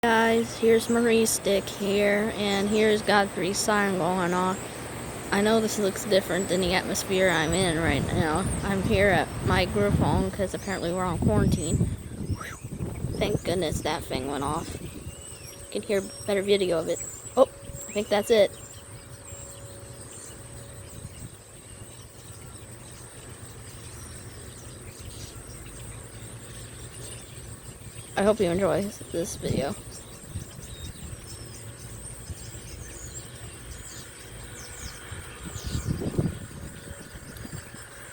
Guys, here's Marie's stick here, and here's Godfrey's siren going off. I know this looks different than the atmosphere I'm in right now. I'm here at my group home because apparently we're on quarantine. Thank goodness that thing went off. You can hear a better video of it. Oh, I think that's it. I hope you enjoy this video.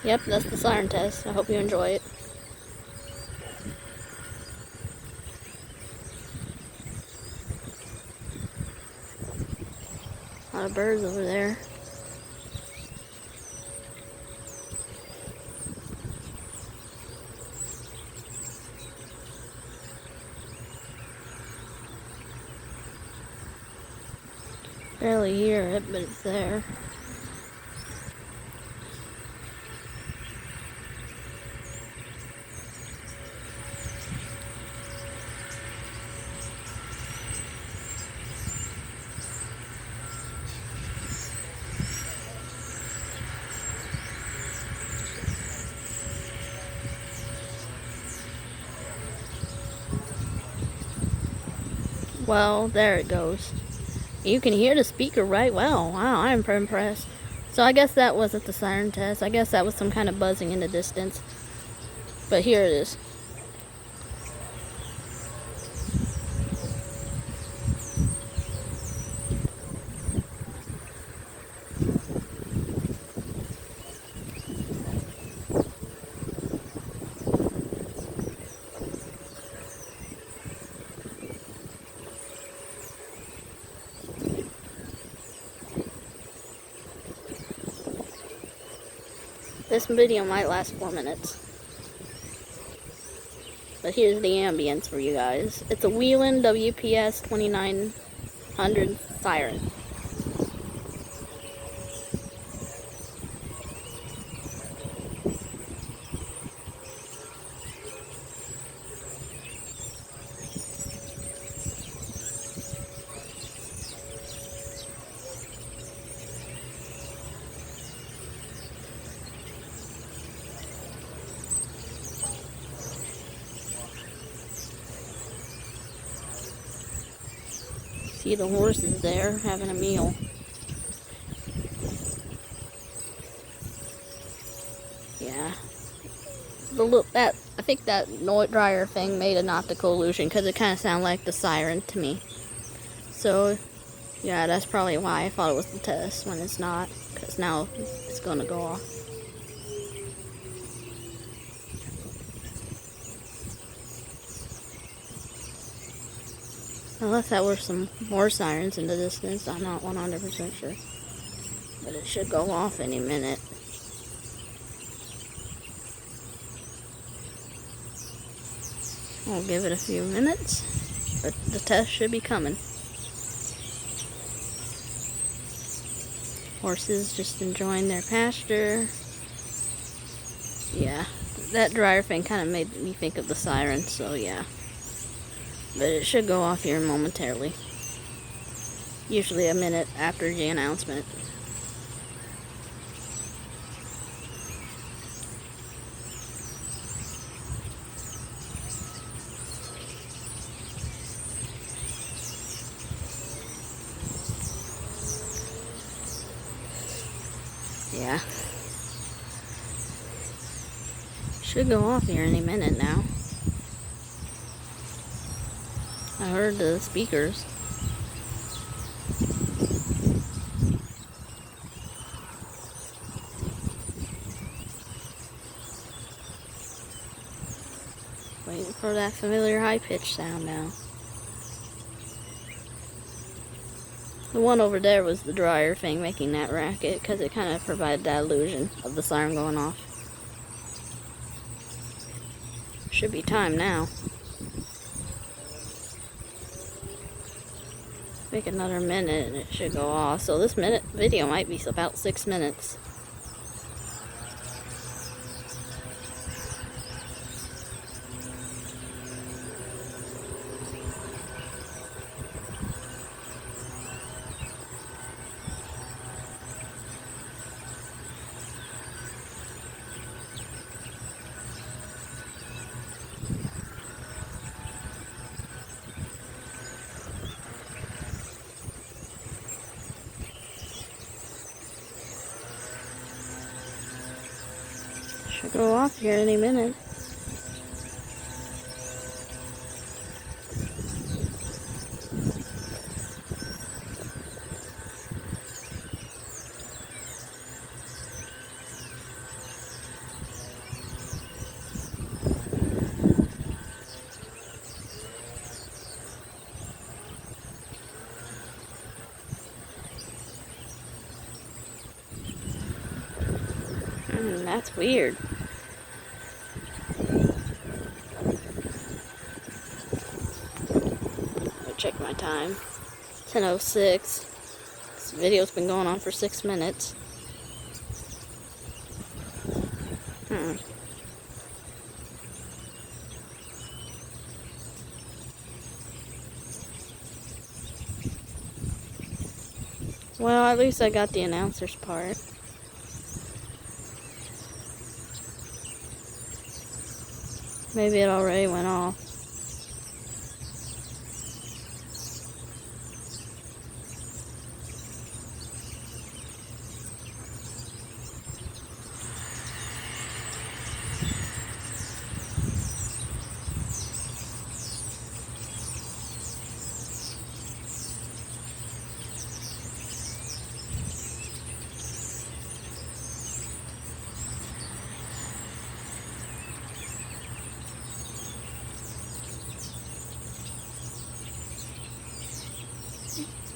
Yep, that's the siren test. I hope you enjoy it. A lot of birds over there. Barely hear it, but it's there. Well, there it goes. You can hear the speaker right well. Wow, I'm impressed. So I guess that wasn't the siren test. I guess that was some kind of buzzing in the distance. But here it is. This video might last 4 minutes. But here's the ambience for you guys. It's a Whelen WPS 2900 siren. See the horses there having a meal. Yeah. I think that noise dryer thing made an optical illusion because it kind of sounded like the siren to me. So, yeah, that's probably why I thought it was the test when it's not, because now it's going to go off. Unless that were some more sirens in the distance, I'm not 100% sure. But it should go off any minute. I'll give it a few minutes, but the test should be coming. Horses just enjoying their pasture. Yeah, that dryer thing kind of made me think of the siren, so yeah. But it should go off here momentarily. Usually a minute after the announcement. Yeah. Should go off here any minute now. I heard the speakers. Waiting for that familiar high-pitched sound now. The one over there was the dryer thing making that racket because it kind of provided that illusion of the siren going off. Should be time now. Make another minute and it should go off. So this video might be about 6 minutes. Go off here any minute. That's weird. I'll check my time. 10:06. This video's been going on for 6 minutes. Well, at least I got the announcer's part. Maybe it already went off.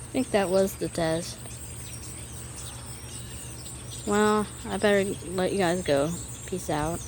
I think that was the test. Well, I better let you guys go. Peace out.